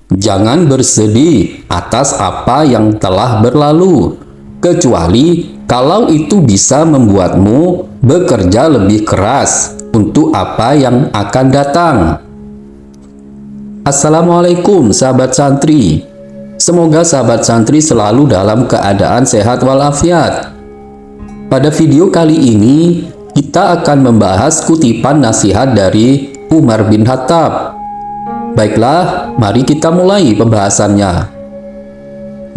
Jangan bersedih atas apa yang telah berlalu, kecuali kalau itu bisa membuatmu bekerja lebih keras untuk apa yang akan datang. Assalamualaikum sahabat santri. Semoga sahabat santri selalu dalam keadaan sehat walafiat. Pada video kali ini, kita akan membahas kutipan nasihat dari Umar bin Khattab. Baiklah, mari kita mulai pembahasannya.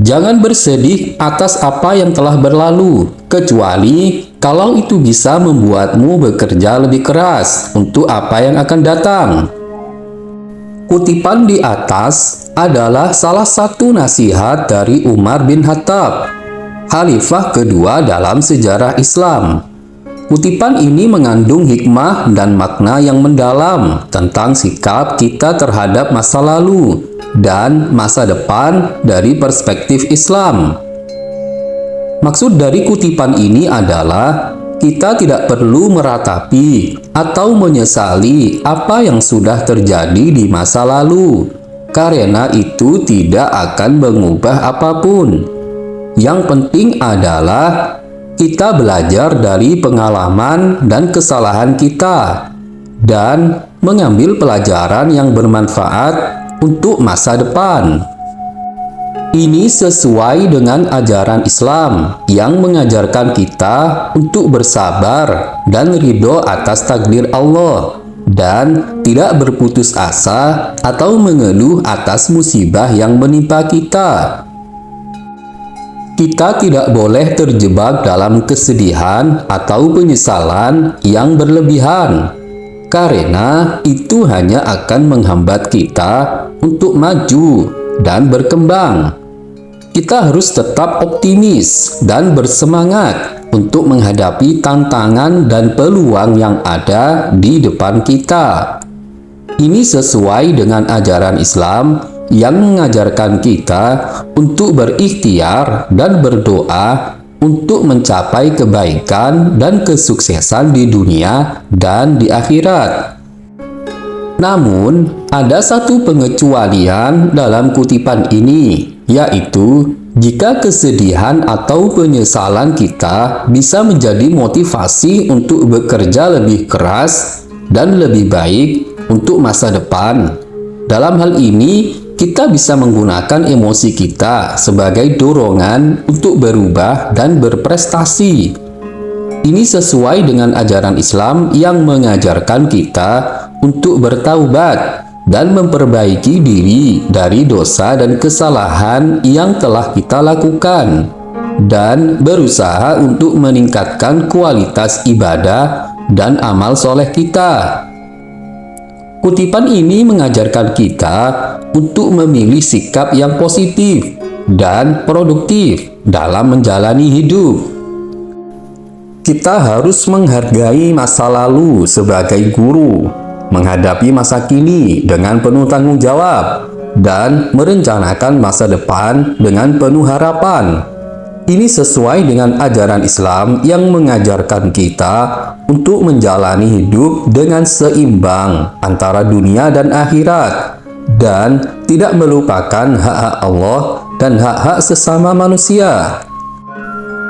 Jangan bersedih atas apa yang telah berlalu, kecuali kalau itu bisa membuatmu bekerja lebih keras untuk apa yang akan datang. Kutipan di atas adalah salah satu nasihat dari Umar bin Khattab, khalifah kedua dalam sejarah Islam. Kutipan ini mengandung hikmah dan makna yang mendalam tentang sikap kita terhadap masa lalu dan masa depan dari perspektif Islam. Maksud dari kutipan ini adalah kita tidak perlu meratapi atau menyesali apa yang sudah terjadi di masa lalu, karena itu tidak akan mengubah apapun. Yang penting adalah kita belajar dari pengalaman dan kesalahan kita dan mengambil pelajaran yang bermanfaat untuk masa depan. Ini sesuai dengan ajaran Islam yang mengajarkan kita untuk bersabar dan ridho atas takdir Allah dan tidak berputus asa atau mengeluh atas musibah yang menimpa kita. Kita tidak boleh terjebak dalam kesedihan atau penyesalan yang berlebihan, karena itu hanya akan menghambat kita untuk maju dan berkembang. Kita harus tetap optimis dan bersemangat untuk menghadapi tantangan dan peluang yang ada di depan kita. Ini sesuai dengan ajaran Islam yang mengajarkan kita untuk berikhtiar dan berdoa untuk mencapai kebaikan dan kesuksesan di dunia dan di akhirat. Namun, ada satu pengecualian dalam kutipan ini, yaitu jika kesedihan atau penyesalan kita bisa menjadi motivasi untuk bekerja lebih keras dan lebih baik untuk masa depan. Dalam hal ini, kita bisa menggunakan emosi kita sebagai dorongan untuk berubah dan berprestasi. Ini sesuai dengan ajaran Islam yang mengajarkan kita untuk bertaubat dan memperbaiki diri dari dosa dan kesalahan yang telah kita lakukan, dan berusaha untuk meningkatkan kualitas ibadah dan amal soleh kita. Kutipan ini mengajarkan kita untuk memilih sikap yang positif dan produktif dalam menjalani hidup. Kita harus menghargai masa lalu sebagai guru, menghadapi masa kini dengan penuh tanggung jawab, dan merencanakan masa depan dengan penuh harapan. Ini sesuai dengan ajaran Islam yang mengajarkan kita untuk menjalani hidup dengan seimbang antara dunia dan akhirat, dan tidak melupakan hak-hak Allah dan hak-hak sesama manusia.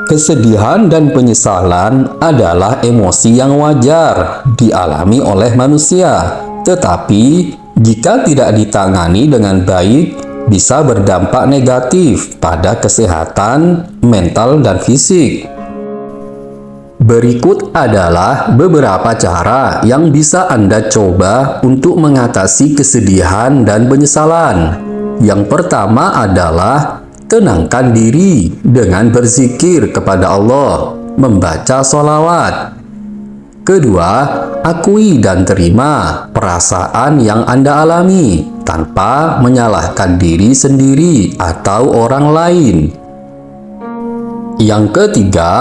Kesedihan dan penyesalan adalah emosi yang wajar dialami oleh manusia, tetapi jika tidak ditangani dengan baik, bisa berdampak negatif pada kesehatan mental dan fisik. Berikut adalah beberapa cara yang bisa Anda coba untuk mengatasi kesedihan dan penyesalan. Yang pertama adalah tenangkan diri dengan berzikir kepada Allah, membaca sholawat. Kedua, akui dan terima perasaan yang Anda alami tanpa menyalahkan diri sendiri atau orang lain. Yang ketiga,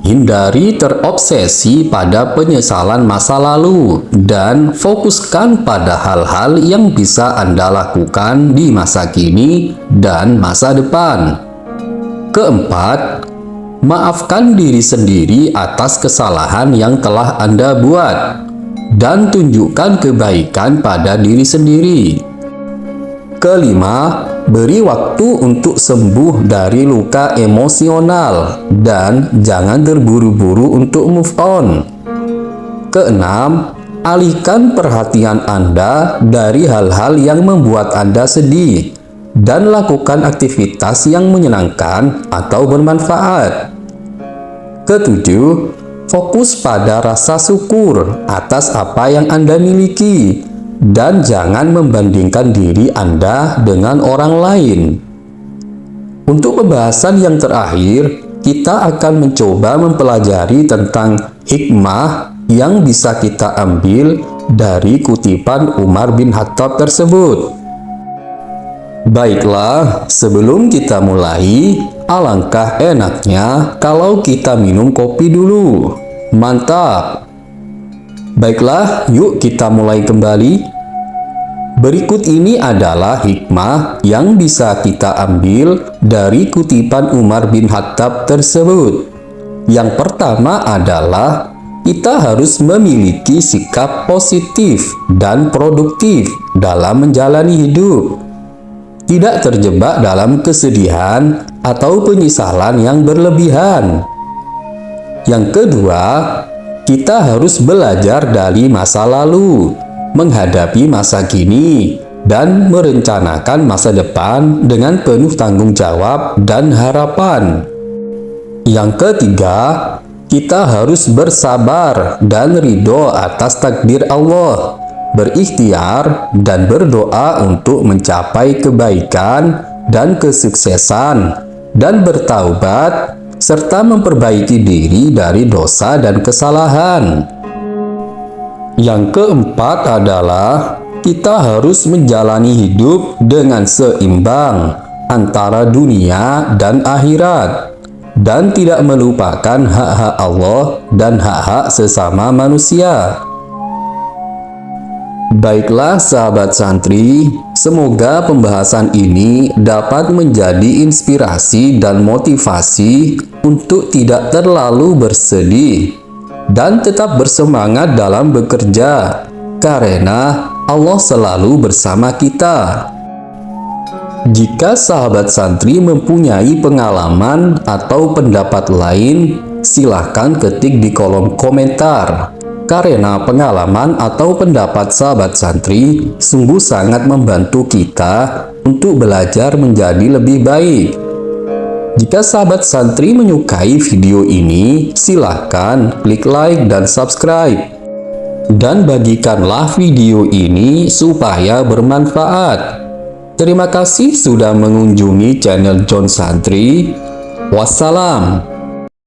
hindari terobsesi pada penyesalan masa lalu dan fokuskan pada hal-hal yang bisa Anda lakukan di masa kini dan masa depan. Keempat, maafkan diri sendiri atas kesalahan yang telah Anda buat dan tunjukkan kebaikan pada diri sendiri. Kelima, beri waktu untuk sembuh dari luka emosional dan jangan terburu-buru untuk move on. Keenam, alihkan perhatian Anda dari hal-hal yang membuat Anda sedih dan lakukan aktivitas yang menyenangkan atau bermanfaat. Ketujuh, fokus pada rasa syukur atas apa yang Anda miliki dan jangan membandingkan diri Anda dengan orang lain. Untuk pembahasan yang terakhir, kita akan mencoba mempelajari tentang hikmah yang bisa kita ambil dari kutipan Umar bin Khattab tersebut. Baiklah, sebelum kita mulai, alangkah enaknya kalau kita minum kopi dulu. Mantap! Baiklah, yuk kita mulai kembali. Berikut ini adalah hikmah yang bisa kita ambil dari kutipan Umar bin Khattab tersebut. Yang pertama adalah kita harus memiliki sikap positif dan produktif dalam menjalani hidup. Tidak terjebak dalam kesedihan atau penyesalan yang berlebihan. Yang kedua, kita harus belajar dari masa lalu, menghadapi masa kini, dan merencanakan masa depan dengan penuh tanggung jawab dan harapan. Yang ketiga, kita harus bersabar dan ridho atas takdir Allah, berikhtiar dan berdoa untuk mencapai kebaikan dan kesuksesan, dan bertaubat serta memperbaiki diri dari dosa dan kesalahan. Yang keempat adalah kita harus menjalani hidup dengan seimbang antara dunia dan akhirat dan tidak melupakan hak-hak Allah dan hak-hak sesama manusia. Baiklah sahabat santri, semoga pembahasan ini dapat menjadi inspirasi dan motivasi untuk tidak terlalu bersedih dan tetap bersemangat dalam bekerja, karena Allah selalu bersama kita. Jika sahabat santri mempunyai pengalaman atau pendapat lain, silahkan ketik di kolom komentar. Karena pengalaman atau pendapat sahabat santri sungguh sangat membantu kita untuk belajar menjadi lebih baik. Jika sahabat santri menyukai video ini, silahkan klik like dan subscribe. Dan bagikanlah video ini supaya bermanfaat. Terima kasih sudah mengunjungi channel John Santri. Wassalam.